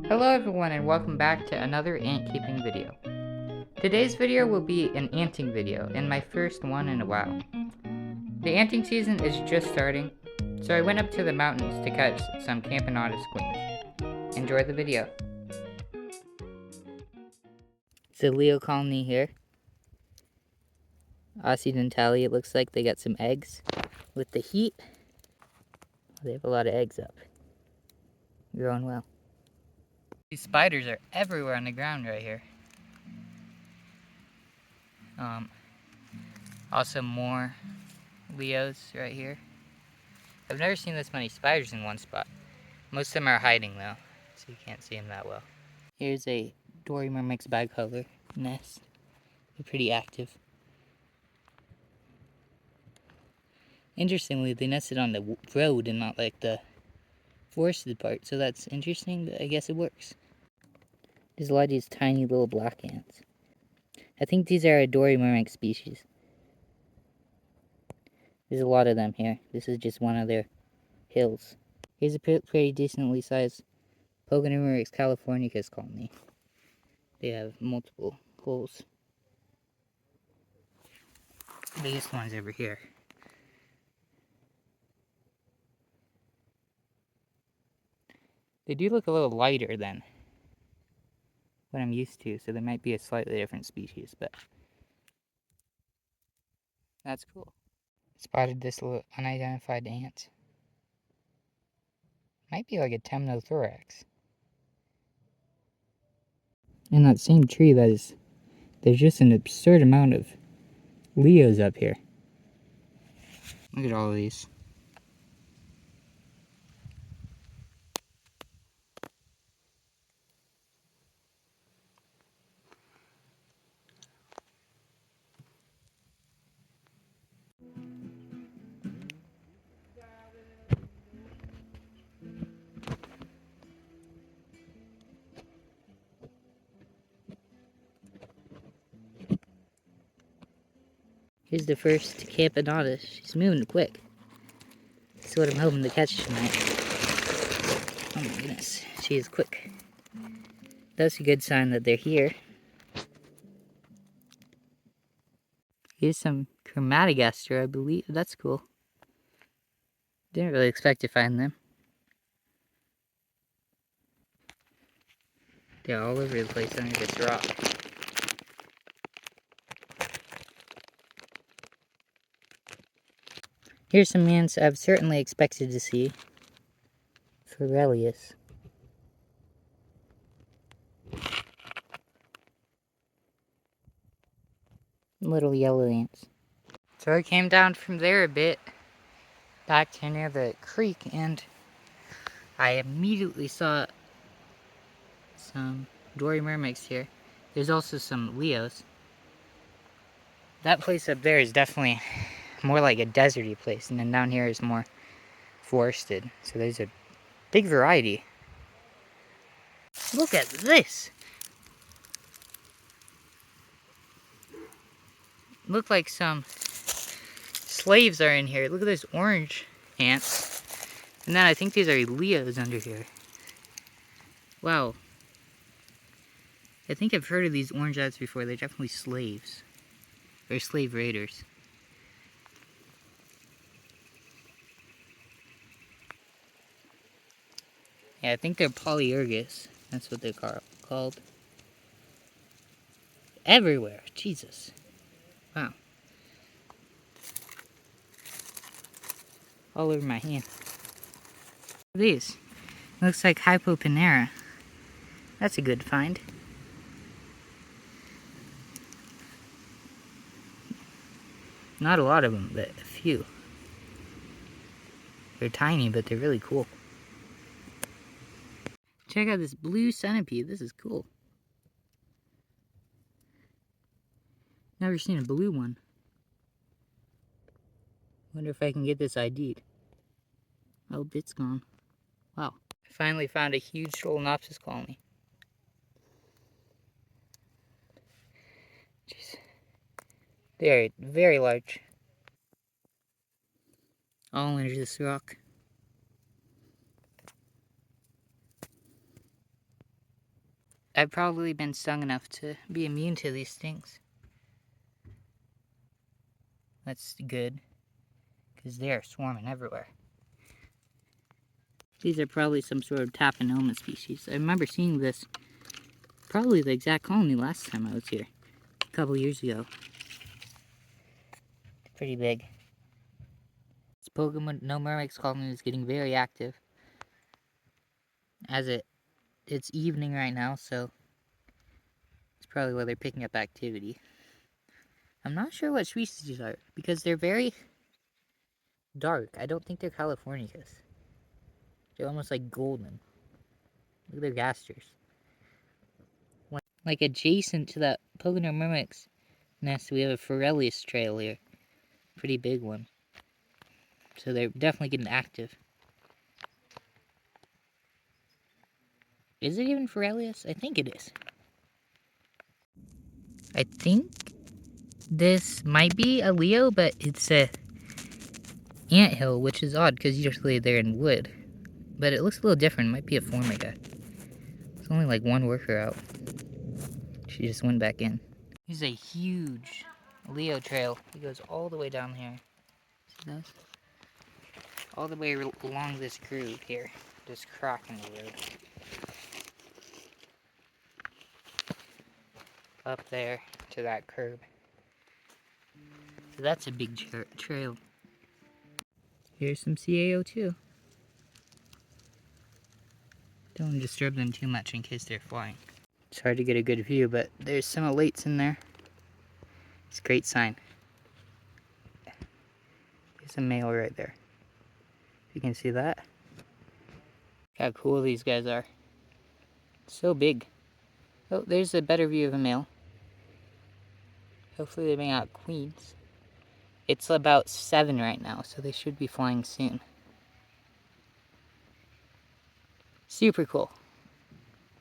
Hello everyone and welcome back to another ant keeping video. Today's video will be an anting video and my first one in a while. The anting season is just starting, so I went up to the mountains to catch some Camponotus queens. Enjoy the video. It's a Leo colony here. Occidentally, it looks like they got some eggs. With the heat, they have a lot of eggs up. Growing well. These spiders are everywhere on the ground right here. Also more Leos right here. I've never seen this many spiders in one spot. Most of them are hiding though, so you can't see them that well. Here's a dory myrmex bicolor nest. They're pretty active. Interestingly, they nested on the road and not like the forested part, so that's interesting, but I guess it works. There's a lot of these tiny little black ants. I think these are a dory myrmex species. There's a lot of them here. This is just one of their hills. Here's a pretty decently sized Pogonomyrmex californicus colony. They have multiple holes. The biggest one's over here. They do look a little lighter than what I'm used to, so they might be a slightly different species, but that's cool. Spotted this little unidentified ant. Might be like a temnothorax. In that same tree, there's just an absurd amount of Leos up here. Look at all of these. Here's the first Camponotus. She's moving quick. That's what I'm hoping to catch tonight. Oh my goodness, she is quick. That's a good sign that they're here. Here's some Chromatogaster, I believe. That's cool. Didn't really expect to find them. They're all over the place under this rock. Here's some ants I've certainly expected to see. Forelius. Little yellow ants. So I came down from there a bit, back to near the creek, and I immediately saw some dory myrmex here. There's also some Leos. That place up there is definitely more like a deserty place, and then down here is more forested. So there's a big variety. Look at this! Look like some slaves are in here. Look at this orange ants. And then I think these are Leos under here. Wow. I think I've heard of these orange ants before. They're definitely slaves. Or slave raiders. Yeah, I think they're Polyergus. That's what they're called. Everywhere. Jesus. Wow. All over my hand. These. Looks like Hypopanera. That's a good find. Not a lot of them, but a few. They're tiny, but they're really cool. Check out this blue centipede. This is cool. Never seen a blue one. Wonder if I can get this ID'd. Oh, it's gone. Wow. I finally found a huge Solenopsis colony. Jeez. They're very large. All under this rock. I've probably been stung enough to be immune to these things. That's good, because they are swarming everywhere. These are probably some sort of Tapenoma species. I remember seeing this, probably the exact colony last time I was here, a couple years ago. Pretty big. This Pokemon No Mermaid's colony is getting very active. As it's evening right now, so it's probably why they're picking up activity. I'm not sure what species these are, because they're very dark. I don't think they're Californicus. They're almost like golden. Look at their gasters. Like adjacent to that Pocono Mermic's nest, we have a Forelius trail here. Pretty big one. So they're definitely getting active. Is it even Forelius? I think it is. I think this might be a Leo, but it's a anthill, which is odd because usually they're in wood. But it looks a little different. It might be a Formica. There's only like one worker out. She just went back in. There's a huge Leo trail. It goes all the way down here. See those? All the way along this groove here. Just cracking the road. Up there to that curb. So that's a big trail. Here's some CaO2. Don't disturb them too much in case they're flying. It's hard to get a good view, but there's some elates in there. It's a great sign. There's a male right there. You can see that. How cool these guys are. So big. Oh, there's a better view of a male. Hopefully they bring out queens. It's about 7 right now, so they should be flying soon. Super cool.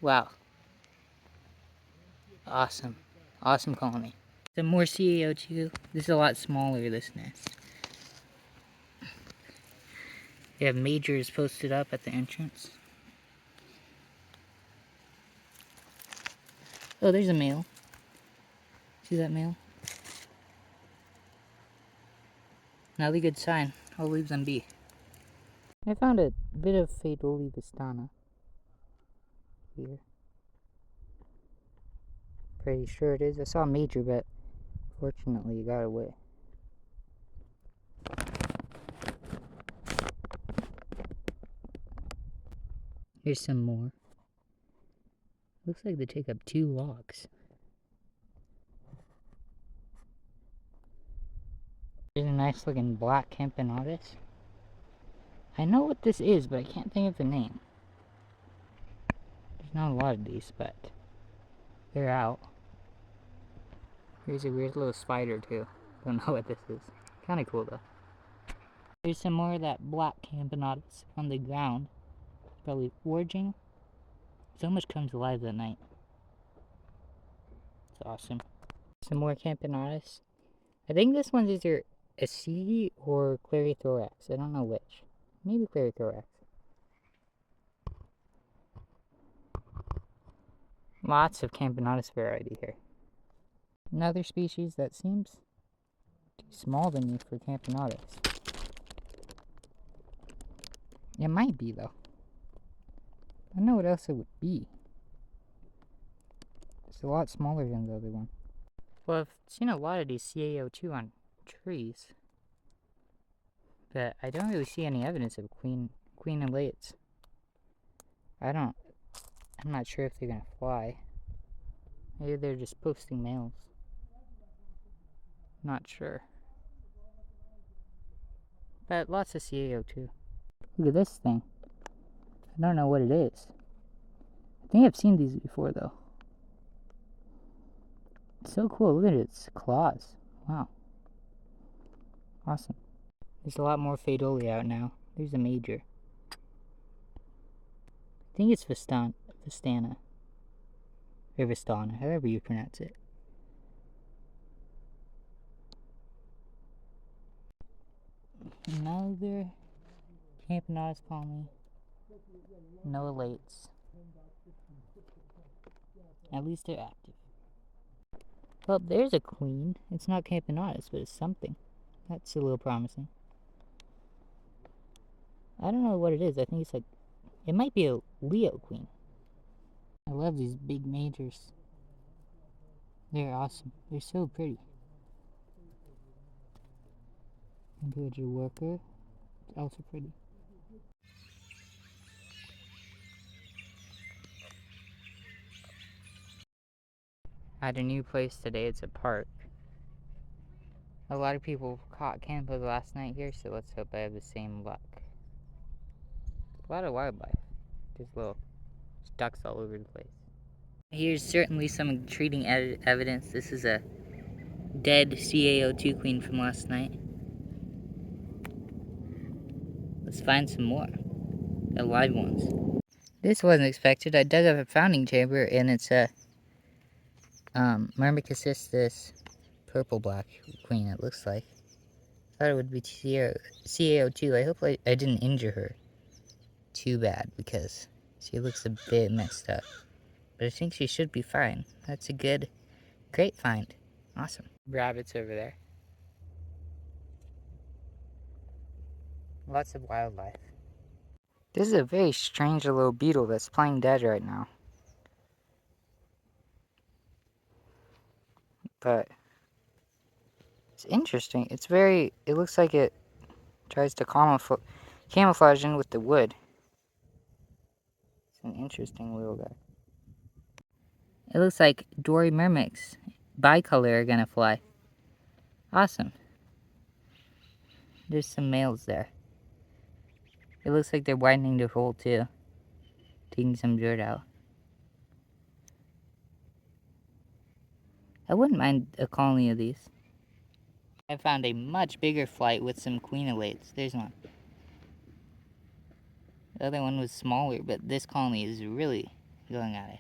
Wow. Awesome. Awesome colony. Some more CaO2. This is a lot smaller, this nest. They have majors posted up at the entrance. Oh, there's a male. See that male? Another good sign. I'll leave them be. I found a bit of Faedoli vistana here. Pretty sure it is. I saw a major, but fortunately it got away. Here's some more. Looks like they take up 2 logs. Here's a nice looking black Camponotus. I know what this is, but I can't think of the name. There's not a lot of these, but they're out. Here's a weird little spider too. Don't know what this is. Kinda cool though. Here's some more of that black Camponotus on the ground. Probably foraging. So much comes alive at night. It's awesome. Some more Camponotus. I think this one's either a C or Clarythorax. I don't know which. Maybe Clarythorax. Lots of Camponotus variety here. Another species that seems too small to me for Camponotus. It might be though. I don't know what else it would be. It's a lot smaller than the other one. Well, I've seen a lot of these CaO2 on trees, but I don't really see any evidence of queen elates. I'm not sure if they're gonna fly. Maybe they're just posting males. Not sure. But lots of CaO2. Look at this thing. I don't know what it is. I think I've seen these before though. It's so cool. Look at its claws. Wow. Awesome. There's a lot more Faedoli out now. There's a major. I think it's Vistana. Or Vistana, however you pronounce it. Another Camponotus colony. No elates. At least they're active. Well, there's a queen. It's not Campanatus, but it's something. That's a little promising. I don't know what it is. I think it's like, it might be a Leo queen. I love these big majors. They're awesome. They're so pretty. Encourager worker. It's also pretty. At a new place today. It's a park. A lot of people caught campos last night here, so let's hope I have the same luck. A lot of wildlife. Just little ducks all over the place. Here's certainly some intriguing evidence. This is a dead CaO2 queen from last night. Let's find some more. The live ones. This wasn't expected. I dug up a founding chamber and it's a Myrmecystis purple black queen, it looks like. Thought it would be CaO2. I hope I didn't injure her too bad because she looks a bit messed up. But I think she should be fine. That's a great find. Awesome. Rabbits over there. Lots of wildlife. This is a very strange little beetle that's playing dead right now. But it's interesting. It looks like it tries to camouflage in with the wood. It's an interesting little guy. It looks like Dory Myrmex bicolor are gonna fly. Awesome. There's some males there. It looks like they're widening their hole too. Taking some dirt out. I wouldn't mind a colony of these. I found a much bigger flight with some queen elates. There's one. The other one was smaller, but this colony is really going at it.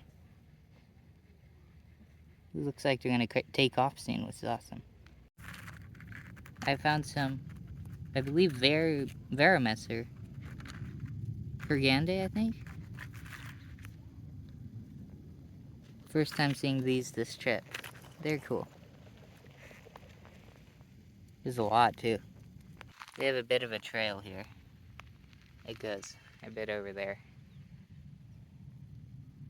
It looks like they're gonna take off soon, which is awesome. I found some, I believe, Veramesser. Pergande, I think? First time seeing these this trip. They're cool. There's a lot, too. They have a bit of a trail here. It goes a bit over there.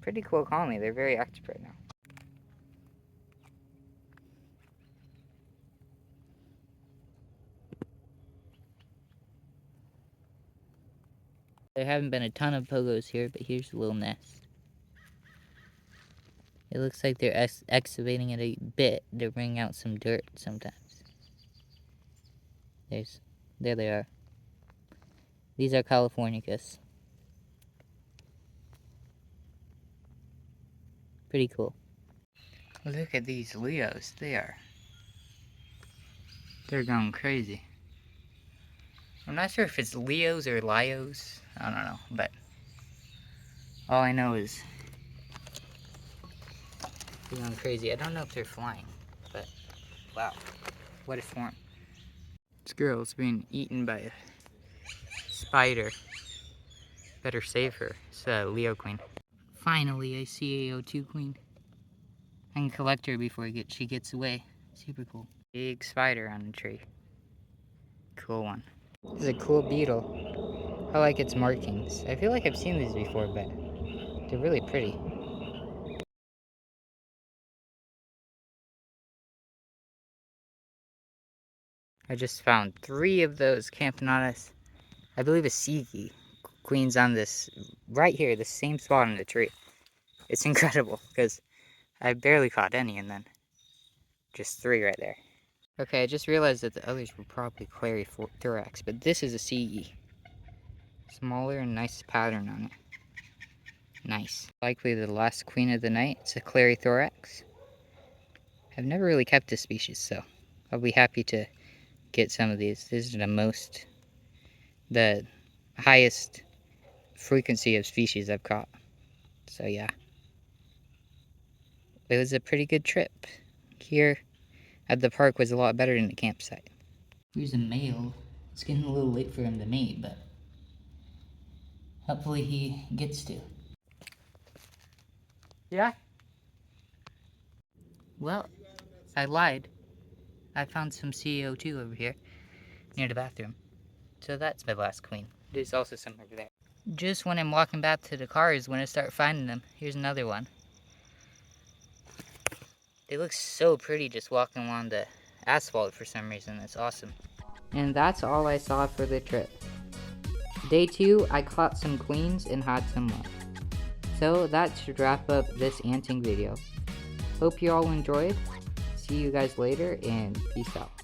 Pretty cool colony. They're very active right now. There haven't been a ton of pogos here, but here's a little nest. It looks like they're excavating it a bit to bring out some dirt sometimes. There they are. These are Californicus. Pretty cool. Look at these Leos. They're going crazy. I'm not sure if it's Leos or Lios. I don't know, but all I know is they're going crazy. I don't know if they're flying, but wow, what a swarm. This girl's being eaten by a spider. Better save her. It's a Leo queen. Finally, a CaO2 queen. I can collect her before she gets away. Super cool. Big spider on the tree. Cool one. This is a cool beetle. I like its markings. I feel like I've seen these before, but they're really pretty. I just found 3 of those Campanatus. I believe a Siki queens on this, right here, the same spot on the tree. It's incredible, because I barely caught any, and then just 3 right there. Okay, I just realized that the others were probably clary thorax, but this is a CE. Smaller and nice pattern on it. Nice. Likely the last queen of the night. It's a clary thorax. I've never really kept this species, so I'll be happy to get some of these. This is the highest frequency of species I've caught. So yeah. It was a pretty good trip. Here at the park was a lot better than the campsite. Here's a male. It's getting a little late for him to mate, but hopefully he gets to. Yeah? Well, I lied. I found some CO2 over here, near the bathroom. So that's my last queen. There's also some over there. Just when I'm walking back to the car is when I start finding them. Here's another one. They look so pretty just walking along the asphalt for some reason. It's awesome. And that's all I saw for the trip. Day 2, I caught some queens and had some luck. So that should wrap up this anting video. Hope you all enjoyed. See you guys later and peace out.